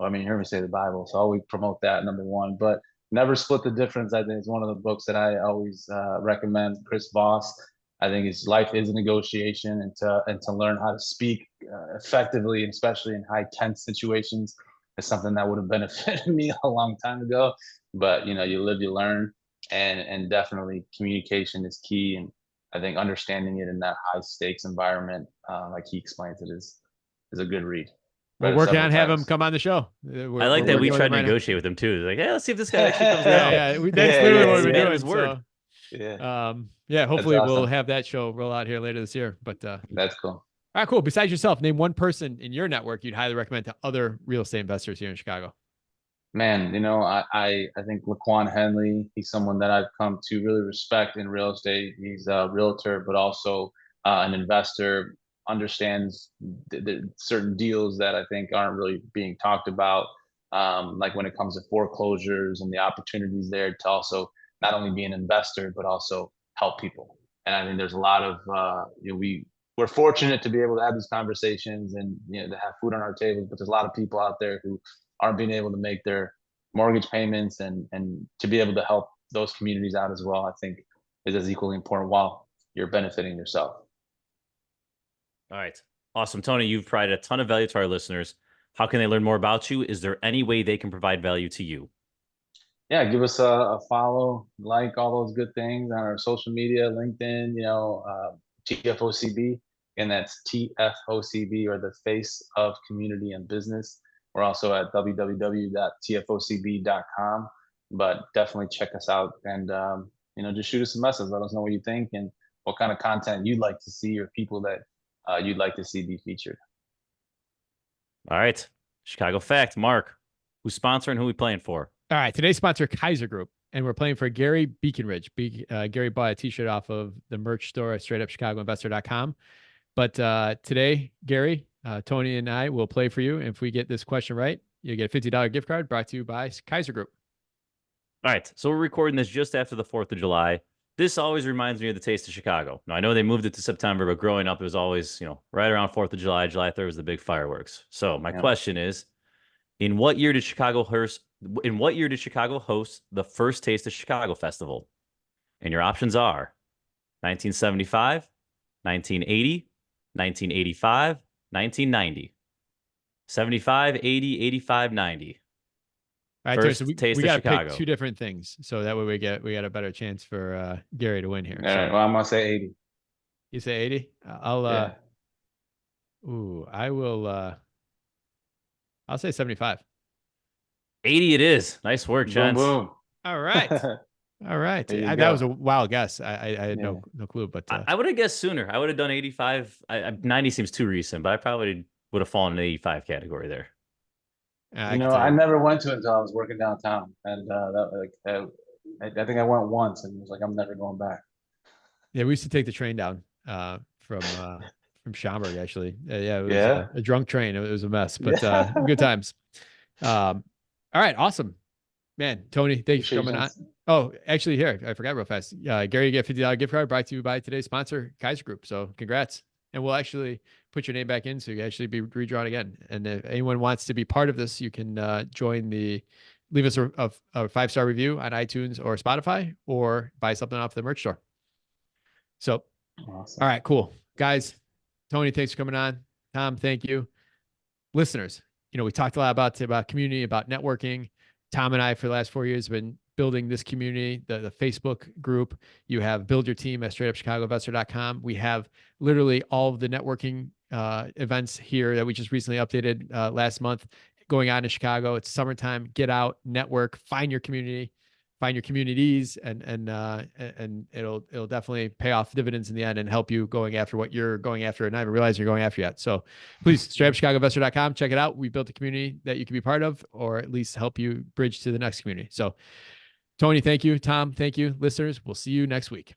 [SPEAKER 2] I mean, you heard me say the Bible, so I always promote that, number one. But Never Split the Difference, I think, is one of the books that I always recommend. Chris Voss. I think his life is a negotiation, and to learn how to speak effectively, especially in high tense situations, is something that would have benefited me a long time ago. But you live, you learn, and definitely communication is key. And I think understanding it in that high stakes environment, like he explains it, is a good read.
[SPEAKER 3] We're working on having him come on the show.
[SPEAKER 1] I like that we tried to negotiate with him too. Like, hey, let's see if this guy actually comes out.
[SPEAKER 3] Yeah, that's literally what we're doing. So. Yeah, hopefully
[SPEAKER 2] awesome.
[SPEAKER 3] we'll have that show roll out here later this year. But
[SPEAKER 2] that's cool.
[SPEAKER 3] All right, cool. Besides yourself, name one person in your network you'd highly recommend to other real estate investors here in Chicago.
[SPEAKER 2] Man, I think Laquan Henley, he's someone that I've come to really respect in real estate. He's a realtor, but also an investor, understands the certain deals that I think aren't really being talked about. Like when it comes to foreclosures and the opportunities there to also not only be an investor, but also help people. And I think there's a lot of, we're fortunate to be able to have these conversations and, to have food on our tables, but there's a lot of people out there who aren't being able to make their mortgage payments, and to be able to help those communities out as well, I think is as equally important while you're benefiting yourself.
[SPEAKER 1] All right. Awesome. Tony, you've provided a ton of value to our listeners. How can they learn more about you? Is there any way they can provide value to you?
[SPEAKER 2] Yeah, give us a follow, like all those good things on our social media, LinkedIn, TFOCB, and that's TFOCB, or the face of community and business. We're also at www.tfocb.com, but definitely check us out and, just shoot us a message. Let us know what you think and what kind of content you'd like to see, or people that you'd like to see be featured.
[SPEAKER 1] All right. Chicago Fact, Mark, who's sponsoring, who we playing for?
[SPEAKER 3] All right. Today's sponsor, Kaiser Group, and we're playing for Gary Beaconridge. Gary bought a t-shirt off of the merch store at straightupchicagoinvestor.com. But today, Gary, Tony and I will play for you. If we get this question right, you get a $50 gift card brought to you by Kaiser Group.
[SPEAKER 1] All right. So we're recording this just after the 4th of July. This always reminds me of the Taste of Chicago. Now, I know they moved it to September, but growing up, it was always, right around 4th of July. July 3rd was the big fireworks. So my question is, in what year did Chicago host the first Taste of Chicago Festival? And your options are 1975, 1980, 1985, 1990. 75, 80, 85, 90.
[SPEAKER 3] All right, so we got to pick two different things, so that way we got a better chance for Gary to win here.
[SPEAKER 2] All right, well, I'm gonna say 80.
[SPEAKER 3] You say 80? I will. I'll say 75.
[SPEAKER 1] 80 it is. Nice work, gents.
[SPEAKER 2] Boom, boom.
[SPEAKER 3] All right. All right. That was a wild guess. I had no clue, but
[SPEAKER 1] I would have guessed sooner. I would have done 85. 90 seems too recent, but I probably would have fallen in the 85 category there.
[SPEAKER 2] I never went to it until I was working downtown, and I think I went once and was like, I'm never going back.
[SPEAKER 3] Yeah, we used to take the train down from Schaumburg, actually. It was a drunk train. It was a mess, but good times. All right, awesome, man. Tony, thanks for coming on. Oh, actually, here, I forgot real fast. Gary, you get a $50 gift card brought to you by today's sponsor, Kaiser Group. So congrats. And we'll actually put your name back in so you can actually be redrawn again. And if anyone wants to be part of this, you can leave us a 5-star review on iTunes or Spotify, or buy something off the merch store. So, awesome. All right, cool. Guys, Tony, thanks for coming on. Tom, thank you. Listeners, we talked a lot about community, about networking. Tom and I, for the last 4 years, have been building this community, the Facebook group. You have Build Your Team at straightupchicagoinvestor.com. We have literally all of the networking events here that we just recently updated last month going on in Chicago. It's summertime. Get out, network, find your community, find your communities, and it'll definitely pay off dividends in the end and help you going after what you're going after and not even realize you're going after yet. So please, straightupchicagoinvestor.com, check it out. We built a community that you can be part of, or at least help you bridge to the next community. So Tony, thank you. Tom, thank you. Listeners, we'll see you next week.